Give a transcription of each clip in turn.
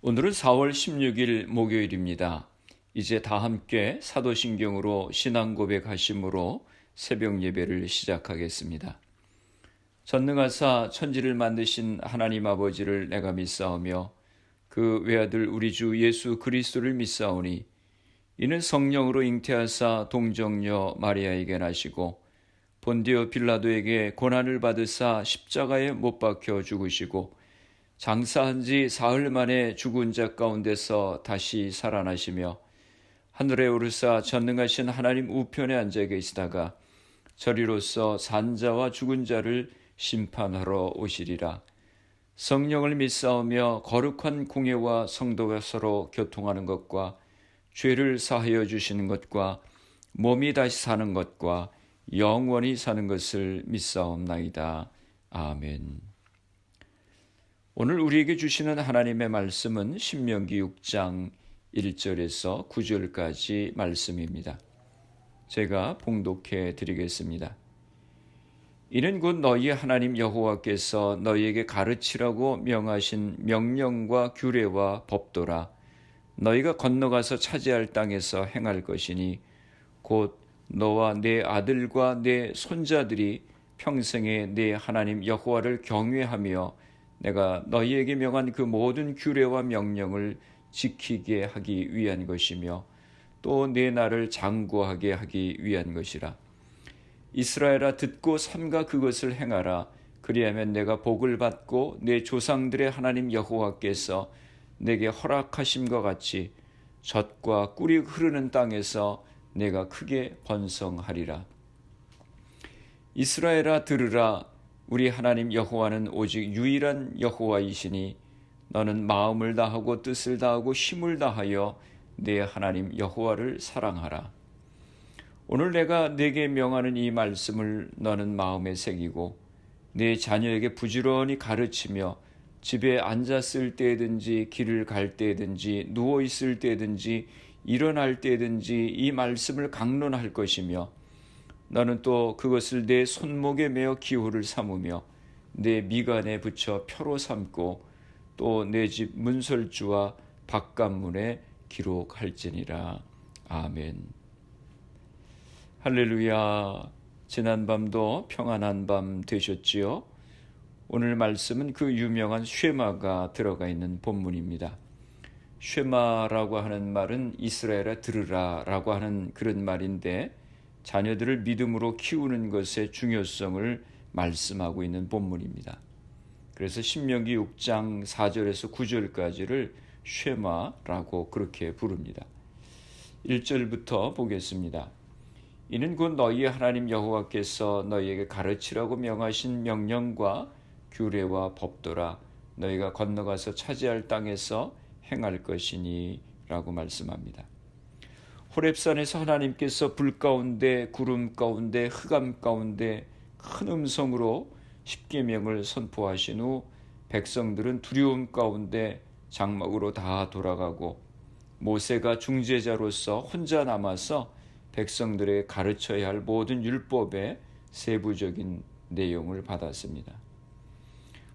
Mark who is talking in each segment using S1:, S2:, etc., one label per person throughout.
S1: 오늘은 4월 16일 목요일입니다. 이제 다 함께 사도신경으로 신앙 고백하심으로 새벽 예배를 시작하겠습니다. 전능하사 천지를 만드신 하나님 아버지를 내가 믿사오며 그 외아들 우리 주 예수 그리스도를 믿사오니 이는 성령으로 잉태하사 동정녀 마리아에게 나시고 본디오 빌라도에게 고난을 받으사 십자가에 못 박혀 죽으시고 장사한 지 사흘 만에 죽은 자 가운데서 다시 살아나시며 하늘에 오르사 전능하신 하나님 우편에 앉아 계시다가 저리로서 산자와 죽은 자를 심판하러 오시리라. 성령을 믿사오며 거룩한 공예와 성도가 서로 교통하는 것과 죄를 사하여 주시는 것과 몸이 다시 사는 것과 영원히 사는 것을 믿사옵나이다. 아멘. 오늘 우리에게 주시는 하나님의 말씀은 신명기 6장 1절에서 9절까지 말씀입니다. 제가 봉독해 드리겠습니다. 이는 곧 너희 하나님 여호와께서 너희에게 가르치라고 명하신 명령과 규례와 법도라. 너희가 건너가서 차지할 땅에서 행할 것이니 곧 너와 내 아들과 내 손자들이 평생에 내 하나님 여호와를 경외하며 내가 너희에게 명한 그 모든 규례와 명령을 지키게 하기 위한 것이며 또 내 나를 장구하게 하기 위한 것이라. 이스라엘아 듣고 삼가 그것을 행하라. 그리하면 내가 복을 받고 내 조상들의 하나님 여호와께서 내게 허락하심과 같이 젖과 꿀이 흐르는 땅에서 내가 크게 번성하리라. 이스라엘아 들으라. 우리 하나님 여호와는 오직 유일한 여호와이시니 너는 마음을 다하고 뜻을 다하고 힘을 다하여 내 하나님 여호와를 사랑하라. 오늘 내가 네게 명하는 이 말씀을 너는 마음에 새기고 네 자녀에게 부지런히 가르치며 집에 앉았을 때든지 길을 갈 때든지 누워 있을 때든지 일어날 때든지 이 말씀을 강론할 것이며 너는 또 그것을 내 손목에 메어 기호를 삼으며 내 미간에 붙여 표로 삼고 또 내 집 문설주와 바깥문에 기록할지니라. 아멘. 할렐루야. 지난밤도 평안한 밤 되셨지요? 오늘 말씀은 그 유명한 쉐마가 들어가 있는 본문입니다. 쉐마라고 하는 말은 이스라엘아 들으라 라고 하는 그런 말인데 자녀들을 믿음으로 키우는 것의 중요성을 말씀하고 있는 본문입니다. 그래서 신명기 6장 4절에서 9절까지를 쉐마라고 그렇게 부릅니다. 1절부터 보겠습니다. 이는 곧 너희 하나님 여호와께서 너희에게 가르치라고 명하신 명령과 규례와 법도라. 너희가 건너가서 차지할 땅에서 행할 것이니 라고 말씀합니다. 호렙산에서 하나님께서 불 가운데 구름 가운데 흑암 가운데 큰 음성으로 십계명을 선포하신 후 백성들은 두려움 가운데 장막으로 다 돌아가고 모세가 중재자로서 혼자 남아서 백성들에게 가르쳐야 할 모든 율법의 세부적인 내용을 받았습니다.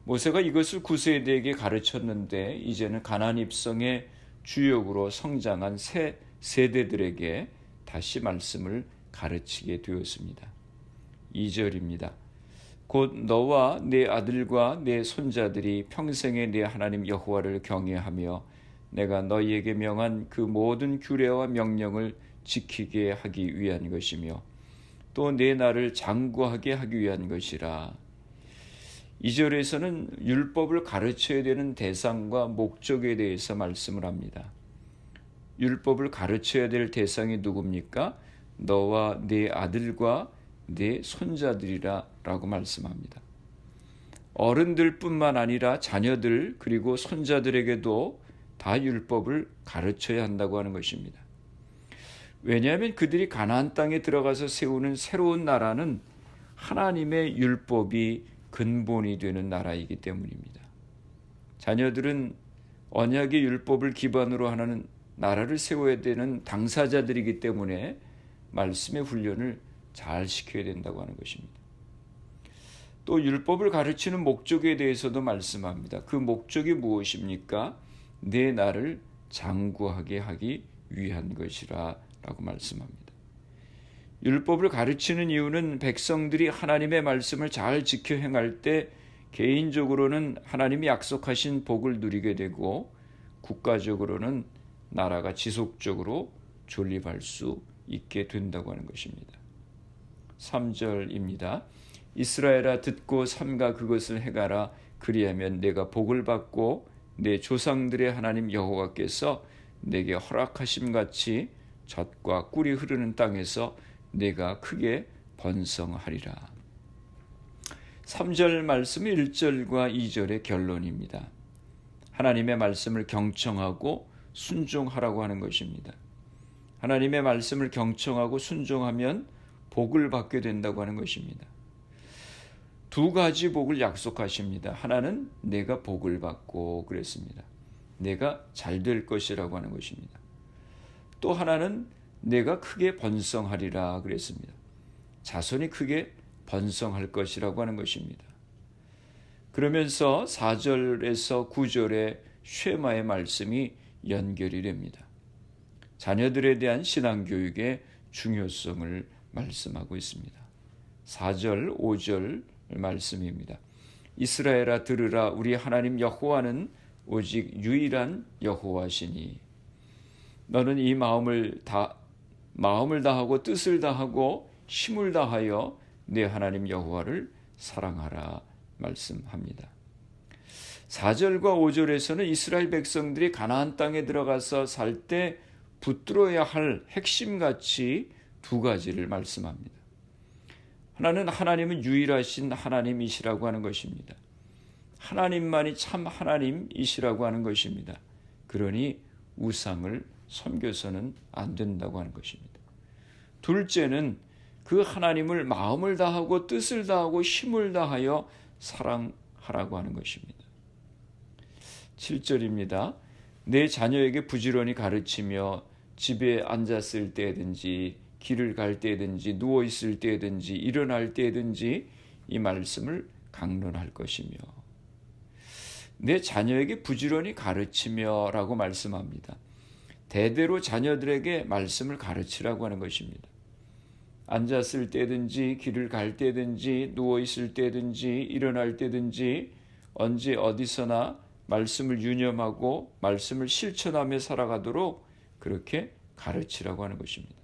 S1: 모세가 이것을 9세대에게 가르쳤는데 이제는 가나안 입성의 주역으로 성장한 새 세대들에게 다시 말씀을 가르치게 되었습니다. 2절입니다. 곧 너와 내 아들과 내 손자들이 평생에 내 하나님 여호와를 경외하며 내가 너희에게 명한 그 모든 규례와 명령을 지키게 하기 위한 것이며 또 내 나를 장구하게 하기 위한 것이라. 2절에서는 율법을 가르쳐야 되는 대상과 목적에 대해서 말씀을 합니다. 율법을 가르쳐야 될 대상이 누굽니까? 너와 네 아들과 네 손자들이라 라고 말씀합니다. 어른들뿐만 아니라 자녀들 그리고 손자들에게도 다 율법을 가르쳐야 한다고 하는 것입니다. 왜냐하면 그들이 가나안 땅에 들어가서 세우는 새로운 나라는 하나님의 율법이 근본이 되는 나라이기 때문입니다. 자녀들은 언약의 율법을 기반으로 하는 나라를 세워야 되는 당사자들이기 때문에 말씀의 훈련을 잘 시켜야 된다고 하는 것입니다. 또 율법을 가르치는 목적에 대해서도 말씀합니다. 그 목적이 무엇입니까? 내 나를 장구하게 하기 위한 것이라 라고 말씀합니다. 율법을 가르치는 이유는 백성들이 하나님의 말씀을 잘 지켜 행할 때 개인적으로는 하나님이 약속하신 복을 누리게 되고 국가적으로는 나라가 지속적으로 존립할 수 있게 된다고 하는 것입니다. 3절입니다. 이스라엘아 듣고 삼가 그것을 행하라. 그리하면 내가 복을 받고 내 조상들의 하나님 여호와께서 내게 허락하심 같이 젖과 꿀이 흐르는 땅에서 내가 크게 번성하리라. 3절 말씀이 1절과 2절의 결론입니다. 하나님의 말씀을 경청하고 순종하라고 하는 것입니다. 하나님의 말씀을 경청하고 순종하면 복을 받게 된다고 하는 것입니다. 두 가지 복을 약속하십니다. 하나는 내가 복을 받고 그랬습니다. 내가 잘 될 것이라고 하는 것입니다. 또 하나는 내가 크게 번성하리라 그랬습니다. 자손이 크게 번성할 것이라고 하는 것입니다. 그러면서 4절에서 9절의 쉐마의 말씀이 연결이 됩니다. 자녀들에 대한 신앙교육의 중요성을 말씀하고 있습니다. 4절, 5절 말씀입니다. 이스라엘아 들으라. 우리 하나님 여호와는 오직 유일한 여호와시니 너는 이 마음을 다하고 뜻을 다하고 힘을 다하여 내 하나님 여호와를 사랑하라 말씀합니다. 4절과 5절에서는 이스라엘 백성들이 가나안 땅에 들어가서 살 때 붙들어야 할 핵심가치 두 가지를 말씀합니다. 하나는 하나님은 유일하신 하나님이시라고 하는 것입니다. 하나님만이 참 하나님이시라고 하는 것입니다. 그러니 우상을 섬겨서는 안 된다고 하는 것입니다. 둘째는 그 하나님을 마음을 다하고 뜻을 다하고 힘을 다하여 사랑하라고 하는 것입니다. 7절입니다. 내 자녀에게 부지런히 가르치며 집에 앉았을 때든지 길을 갈 때든지 누워있을 때든지 일어날 때든지 이 말씀을 강론할 것이며 내 자녀에게 부지런히 가르치며 라고 말씀합니다. 대대로 자녀들에게 말씀을 가르치라고 하는 것입니다. 앉았을 때든지 길을 갈 때든지 누워있을 때든지 일어날 때든지 언제 어디서나 말씀을 유념하고 말씀을 실천하며 살아가도록 그렇게 가르치라고 하는 것입니다.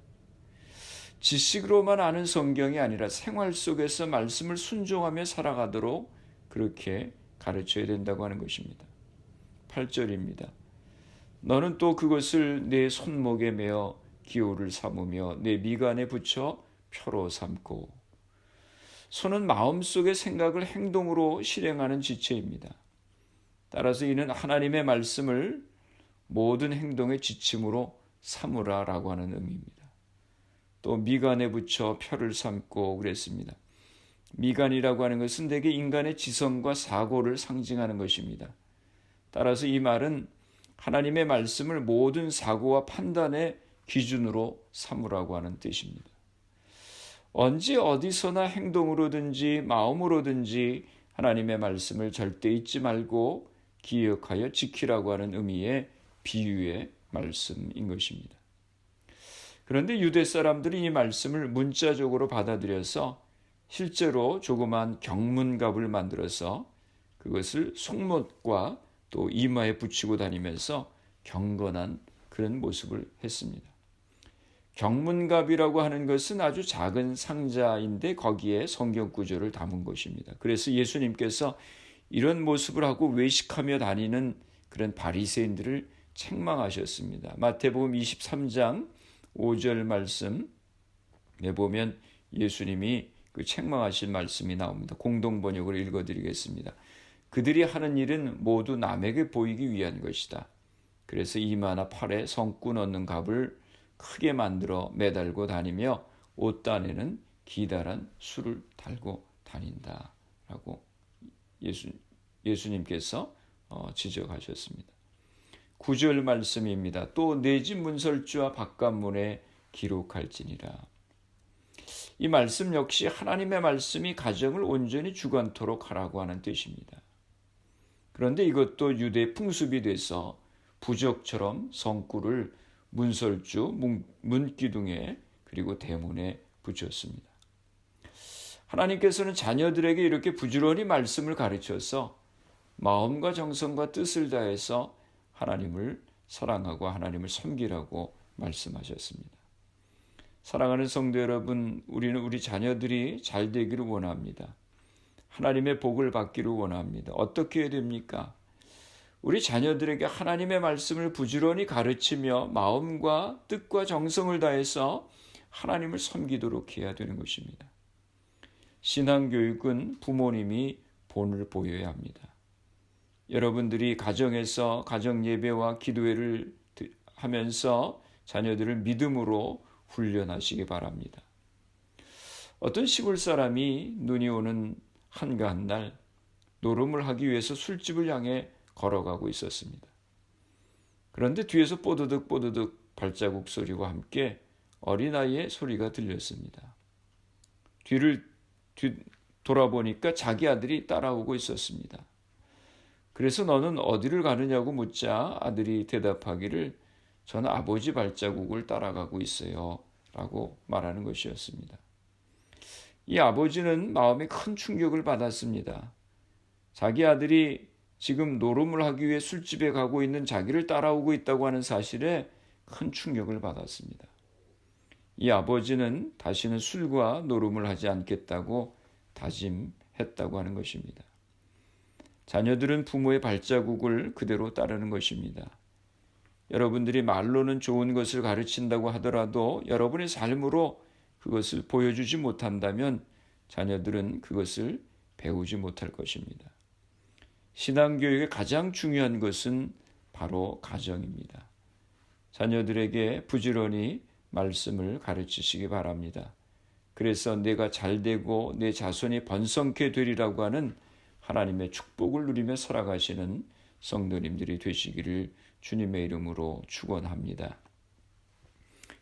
S1: 지식으로만 아는 성경이 아니라 생활 속에서 말씀을 순종하며 살아가도록 그렇게 가르쳐야 된다고 하는 것입니다. 8절입니다. 너는 또 그것을 내 손목에 매어 기호를 삼으며 내 미간에 붙여 표로 삼고. 손은 마음속의 생각을 행동으로 실행하는 지체입니다. 따라서 이는 하나님의 말씀을 모든 행동의 지침으로 삼으라라고 하는 의미입니다. 또 미간에 붙여 표를 삼고 그랬습니다. 미간이라고 하는 것은 대개 인간의 지성과 사고를 상징하는 것입니다. 따라서 이 말은 하나님의 말씀을 모든 사고와 판단의 기준으로 삼으라고 하는 뜻입니다. 언제 어디서나 행동으로든지 마음으로든지 하나님의 말씀을 절대 잊지 말고 기억하여 지키라고 하는 의미의 비유의 말씀인 것입니다. 그런데 유대 사람들이 이 말씀을 문자적으로 받아들여서 실제로 조그만 경문갑을 만들어서 그것을 속못과 또 이마에 붙이고 다니면서 경건한 그런 모습을 했습니다. 경문갑이라고 하는 것은 아주 작은 상자인데 거기에 성경 구절을 담은 것입니다. 그래서 예수님께서 이런 모습을 하고 외식하며 다니는 그런 바리새인들을 책망하셨습니다. 마태복음 23장 5절 말씀에 보면 예수님이 그 책망하신 말씀이 나옵니다. 공동번역으로 읽어드리겠습니다. 그들이 하는 일은 모두 남에게 보이기 위한 것이다. 그래서 이마나 팔에 성구 넣는 갑을 크게 만들어 매달고 다니며 옷단에는 기다란 술을 달고 다닌다. 라고 예수님께서 지적하셨습니다. 9절 말씀입니다. 또 내 집 문설주와 바깥문에 기록할지니라. 이 말씀 역시 하나님의 말씀이 가정을 온전히 주관토록 하라고 하는 뜻입니다. 그런데 이것도 유대 풍습이 돼서 부적처럼 성꿀을 문설주, 문기둥에 그리고 대문에 붙였습니다. 하나님께서는 자녀들에게 이렇게 부지런히 말씀을 가르쳐서 마음과 정성과 뜻을 다해서 하나님을 사랑하고 하나님을 섬기라고 말씀하셨습니다. 사랑하는 성도 여러분, 우리는 우리 자녀들이 잘 되기를 원합니다. 하나님의 복을 받기를 원합니다. 어떻게 해야 됩니까? 우리 자녀들에게 하나님의 말씀을 부지런히 가르치며 마음과 뜻과 정성을 다해서 하나님을 섬기도록 해야 되는 것입니다. 신앙교육은 부모님이 본을 보여야 합니다. 여러분들이 가정에서 가정예배와 기도회를 하면서 자녀들을 믿음으로 훈련하시기 바랍니다. 어떤 시골 사람이 눈이 오는 한가한 날 노름을 하기 위해서 술집을 향해 걸어가고 있었습니다. 그런데 뒤에서 뽀드득 뽀드득 발자국 소리와 함께 어린아이의 소리가 들렸습니다. 뒤를 돌아보니까 자기 아들이 따라오고 있었습니다. 그래서 너는 어디를 가느냐고 묻자 아들이 대답하기를 저는 아버지 발자국을 따라가고 있어요 라고 말하는 것이었습니다. 이 아버지는 마음에 큰 충격을 받았습니다. 자기 아들이 지금 노름을 하기 위해 술집에 가고 있는 자기를 따라오고 있다고 하는 사실에 큰 충격을 받았습니다. 이 아버지는 다시는 술과 노름을 하지 않겠다고 다짐했다고 하는 것입니다. 자녀들은 부모의 발자국을 그대로 따르는 것입니다. 여러분들이 말로는 좋은 것을 가르친다고 하더라도 여러분의 삶으로 그것을 보여주지 못한다면 자녀들은 그것을 배우지 못할 것입니다. 신앙교육의 가장 중요한 것은 바로 가정입니다. 자녀들에게 부지런히 말씀을 가르치시기 바랍니다. 그래서 내가 잘되고 내 자손이 번성케 되리라고 하는 하나님의 축복을 누리며 살아가시는 성도님들이 되시기를 주님의 이름으로 축원합니다.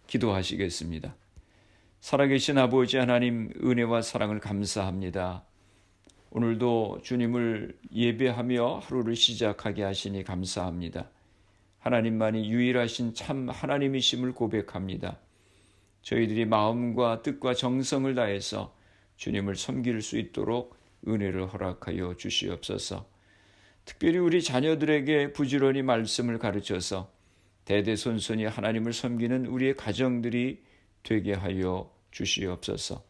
S1: 기도하시겠습니다. 살아계신 아버지 하나님, 은혜와 사랑을 감사합니다. 오늘도 주님을 예배하며 하루를 시작하게 하시니 감사합니다. 하나님만이 유일하신 참 하나님이심을 고백합니다. 저희들이 마음과 뜻과 정성을 다해서 주님을 섬길 수 있도록 은혜를 허락하여 주시옵소서. 특별히 우리 자녀들에게 부지런히 말씀을 가르쳐서 대대손손이 하나님을 섬기는 우리의 가정들이 되게 하여 주시옵소서.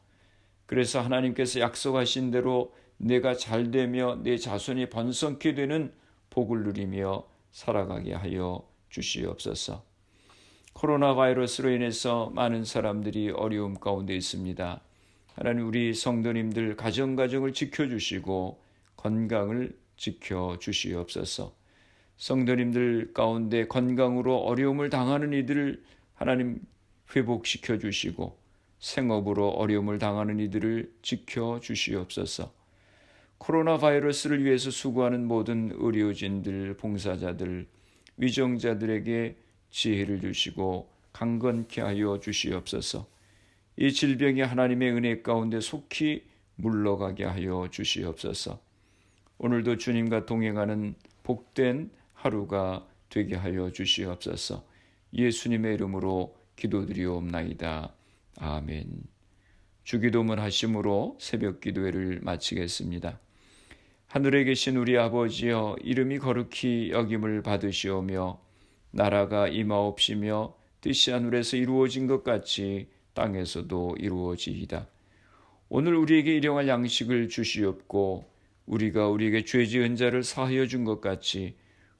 S1: 그래서 하나님께서 약속하신 대로 내가 잘되며 내 자손이 번성케 되는 복을 누리며 살아가게 하여 주시옵소서. 코로나 바이러스로 인해서 많은 사람들이 어려움 가운데 있습니다. 하나님, 우리 성도님들 가정을 지켜주시고 건강을 지켜주시옵소서. 성도님들 가운데 건강으로 어려움을 당하는 이들을 하나님 회복시켜 주시고 생업으로 어려움을 당하는 이들을 지켜주시옵소서. 코로나 바이러스를 위해서 수고하는 모든 의료진들, 봉사자들, 위정자들에게 지혜를 주시고 강건케 하여 주시옵소서. 이 질병이 하나님의 은혜 가운데 속히 물러가게 하여 주시옵소서. 오늘도 주님과 동행하는 복된 하루가 되게 하여 주시옵소서. 예수님의 이름으로 기도드리옵나이다. 아멘. 주기도문 하심으로 새벽 기도회를 마치겠습니다. 하늘에 계신 우리 아버지여, 이름이 거룩히 여김을 받으시오며 나라가 임하옵시며 뜻이 하늘에서 이루어진 것 같이 땅에서도 이루어지이다. 오늘 우리에게 일용할 양식을 주시옵고 우리가 우리에게 죄 지은 자를 사하여 준 것 같이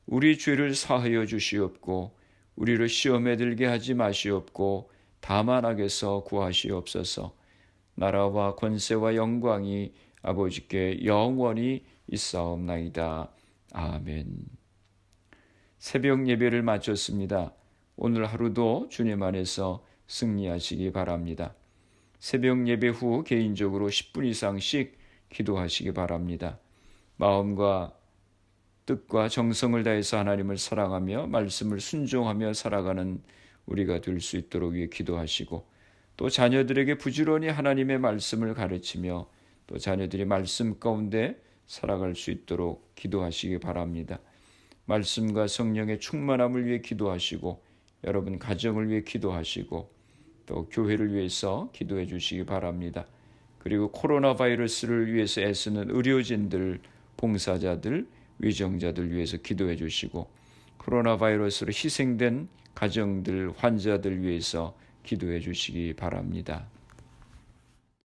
S1: 우리 죄를 사하여 주시옵고 우리를 시험에 들게 하지 마시옵고 다만 악에서 구하시옵소서. 나라와 권세와 영광이 아버지께 영원히 있사옵나이다. 아멘. 새벽 예배를 마쳤습니다. 오늘 하루도 주님 안에서 승리하시기 바랍니다. 새벽 예배 후 개인적으로 10분 이상씩 기도하시기 바랍니다. 마음과 뜻과 정성을 다해서 하나님을 사랑하며 말씀을 순종하며 살아가는 우리가 될 수 있도록 위해 기도하시고, 또 자녀들에게 부지런히 하나님의 말씀을 가르치며 또 자녀들이 말씀 가운데 살아갈 수 있도록 기도하시기 바랍니다. 말씀과 성령의 충만함을 위해 기도하시고 여러분 가정을 위해 기도하시고 또 교회를 위해서 기도해 주시기 바랍니다. 그리고 코로나 바이러스를 위해서 애쓰는 의료진들, 봉사자들, 위정자들 위해서 기도해 주시고 코로나 바이러스로 희생된 가정들, 환자들 위해서 기도해 주시기 바랍니다.